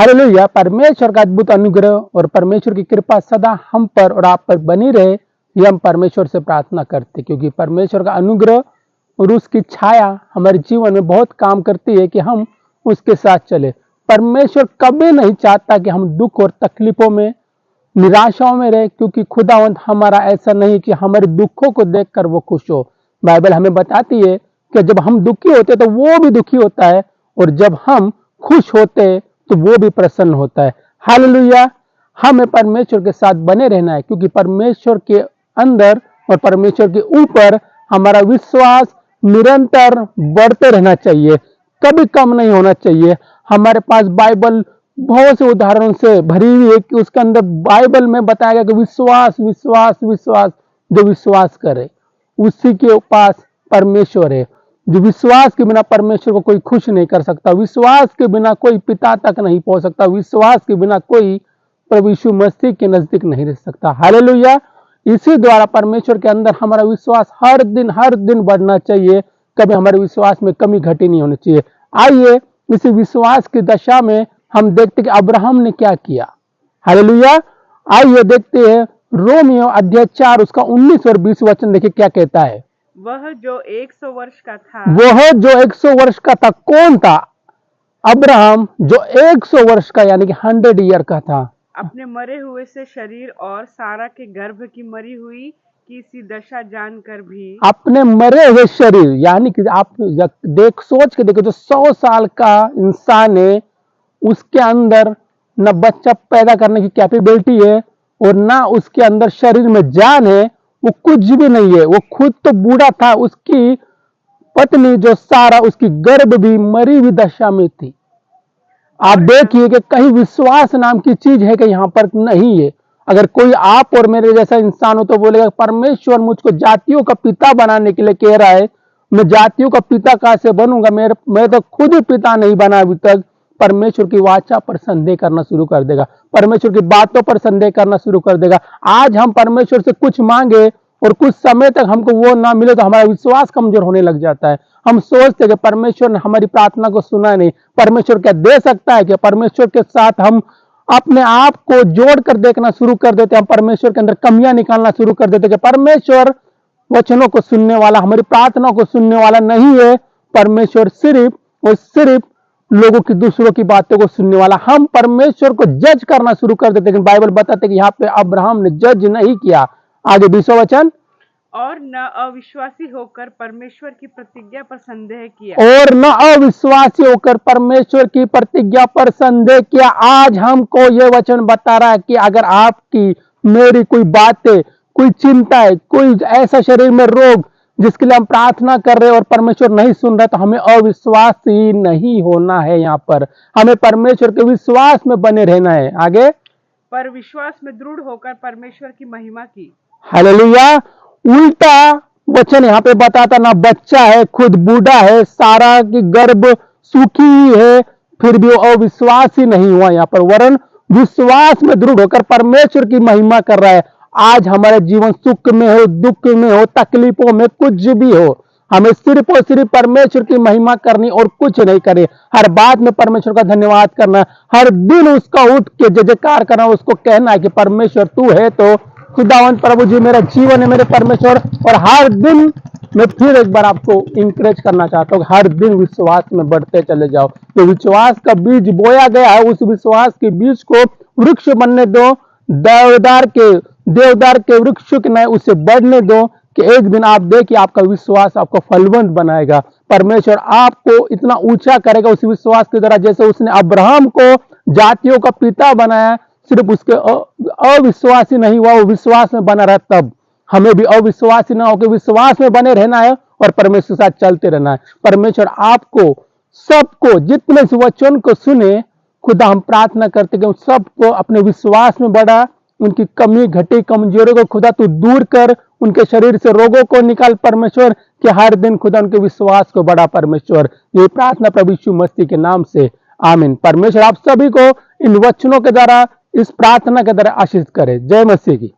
Hallelujah. परमेश्वर का अद्भुत अनुग्रह और परमेश्वर की कृपा सदा हम पर और आप पर बनी रहे, ये हम परमेश्वर से प्रार्थना करते, क्योंकि परमेश्वर का अनुग्रह और उसकी छाया हमारे जीवन में बहुत काम करती है कि हम उसके साथ चले। परमेश्वर कभी नहीं चाहता कि हम दुख और तकलीफों में, निराशाओं में रहे, क्योंकि खुदावंत हमारा ऐसा नहीं कि हमारे दुखों को देखकर वो खुश हो। बाइबल हमें बताती है कि जब हम दुखी होते तो वो भी दुखी होता है, और जब हम खुश होते तो वो भी प्रसन्न होता है। हालेलुया। हमें परमेश्वर के साथ बने रहना है, क्योंकि परमेश्वर के अंदर और परमेश्वर के ऊपर हमारा विश्वास निरंतर बढ़ते रहना चाहिए, कभी कम नहीं होना चाहिए। हमारे पास बाइबल बहुत से उदाहरणों से भरी हुई है कि उसके अंदर बाइबल में बताया गया कि विश्वास विश्वास विश्वास, जो विश्वास करे उसी के पास परमेश्वर है। जो विश्वास के बिना परमेश्वर को कोई खुश नहीं कर सकता, विश्वास के बिना कोई पिता तक नहीं पहुंच सकता, विश्वास के बिना कोई प्रभु यीशु मसीह के नजदीक नहीं रह सकता। हालेलुया। इसी द्वारा परमेश्वर के अंदर हमारा विश्वास हर दिन बढ़ना चाहिए, कभी हमारे विश्वास में कमी घटी नहीं होनी चाहिए। आइए इसी विश्वास की दशा में हम देखते कि अब्राहम ने क्या किया। हालेलुया। आइए देखते हैं रोमियो अध्याय 4 उसका 19 और 20 वचन, देखिए क्या कहता है। वह जो 100 वर्ष का था, वह जो 100 वर्ष का था, कौन था? अब्राहम, जो 100 वर्ष का यानी कि 100 ईयर का था, अपने मरे हुए से शरीर और सारा के गर्भ की मरी हुई की सी दशा जानकर भी, अपने मरे हुए शरीर, यानी कि आप सोच के देखो, जो 100 साल का इंसान है उसके अंदर न बच्चा पैदा करने की कैपेबिलिटी है और ना उसके अंदर शरीर में जान है, वो कुछ भी नहीं है, वो खुद तो बूढ़ा था, उसकी पत्नी जो सारा, उसकी गर्भ भी मरी हुई दशा में थी। आप देखिए कि कहीं विश्वास नाम की चीज है कि यहाँ पर नहीं है। अगर कोई आप और मेरे जैसा इंसान हो तो बोलेगा परमेश्वर मुझको जातियों का पिता बनाने के लिए कह रहा है, मैं जातियों का पिता कहां से बनूंगा, मैं तो खुद ही पिता नहीं बना अभी तक। परमेश्वर की वाचा पर संदेह करना शुरू कर देगा, परमेश्वर की बातों पर संदेह करना शुरू कर देगा। आज हम परमेश्वर से कुछ मांगे और कुछ समय तक हमको वो ना मिले तो हमारा विश्वास कमजोर होने लग जाता है। हम सोचते कि परमेश्वर ने हमारी प्रार्थना को सुना नहीं, परमेश्वर क्या दे सकता है? कि परमेश्वर के साथ हम अपने आप को जोड़कर देखना शुरू कर देते हैं, हम परमेश्वर के अंदर कमियां निकालना शुरू कर देते हैं कि परमेश्वर वचनों को सुनने वाला, हमारी प्रार्थना को सुनने वाला नहीं है। परमेश्वर सिर्फ और सिर्फ लोगों की, दूसरों की बातों को सुनने वाला। हम परमेश्वर को जज करना शुरू कर देते हैं। बाइबल बताते कि यहाँ पे अब्राहम ने जज नहीं किया। आगे 20वां वचन, और न अविश्वासी होकर परमेश्वर की प्रतिज्ञा पर संदेह किया, और न अविश्वासी होकर परमेश्वर की प्रतिज्ञा पर संदेह किया। आज हमको यह वचन बता रहा है कि अगर आपकी मेरी कोई बातें, कोई चिंता है, कोई ऐसा शरीर में रोग जिसके लिए हम प्रार्थना कर रहे हैं और परमेश्वर नहीं सुन रहा, तो हमें अविश्वासी नहीं होना है। यहाँ पर हमें परमेश्वर के विश्वास में बने रहना है। आगे, पर विश्वास में दृढ़ होकर परमेश्वर की महिमा की। हालेलुया। उल्टा वचन यहाँ पे बताता, ना बच्चा है, खुद बूढ़ा है, सारा की गर्भ सूखी ही है, फिर भी वो अविश्वासी नहीं हुआ यहाँ पर, वरन विश्वास में दृढ़ होकर परमेश्वर की महिमा कर रहा है। आज हमारे जीवन सुख में हो, दुख में हो, तकलीफों में, कुछ भी हो, हमें सिर्फ और सिर्फ परमेश्वर की महिमा करनी और कुछ नहीं करे। हर बात में परमेश्वर का धन्यवाद करना, हर दिन उसका उठ के जय जयकार करना, उसको कहना है कि परमेश्वर तू है तो खुदावंत प्रभु जी मेरा जीवन है, मेरे परमेश्वर। और हर दिन मैं फिर एक बार आपको इंकरेज करना चाहता हूँ, हर दिन विश्वास में बढ़ते चले जाओ। तो विश्वास का बीज बोया गया है, उस विश्वास के बीज को वृक्ष बनने दो, देवदार के वृक्ष के नए उसे बढ़ने दो, कि एक दिन आप देखिए आपका विश्वास आपको फलवंत बनाएगा। परमेश्वर आपको इतना ऊंचा करेगा उस विश्वास की तरह, जैसे उसने अब्राहम को जातियों का पिता बनाया। सिर्फ उसके अविश्वासी नहीं हुआ, वो विश्वास में बना रहा। तब हमें भी अविश्वासी ना होकर विश्वास में बने रहना है और परमेश्वर के साथ चलते रहना है। परमेश्वर आपको सबको, जितने इस वचन को सुने, खुदा हम प्रार्थना करते कि सबको अपने विश्वास में बढ़ा, उनकी कमी घटी कमजोरी को खुदा तू दूर कर, उनके शरीर से रोगों को निकाल परमेश्वर, कि हर दिन खुदा उनके विश्वास को बढ़ा परमेश्वर। ये प्रार्थना प्रभु यीशु मसीह के नाम से, आमीन। परमेश्वर आप सभी को इन वचनों के द्वारा, इस प्रार्थना के द्वारा आशीष करे। जय मसीह की।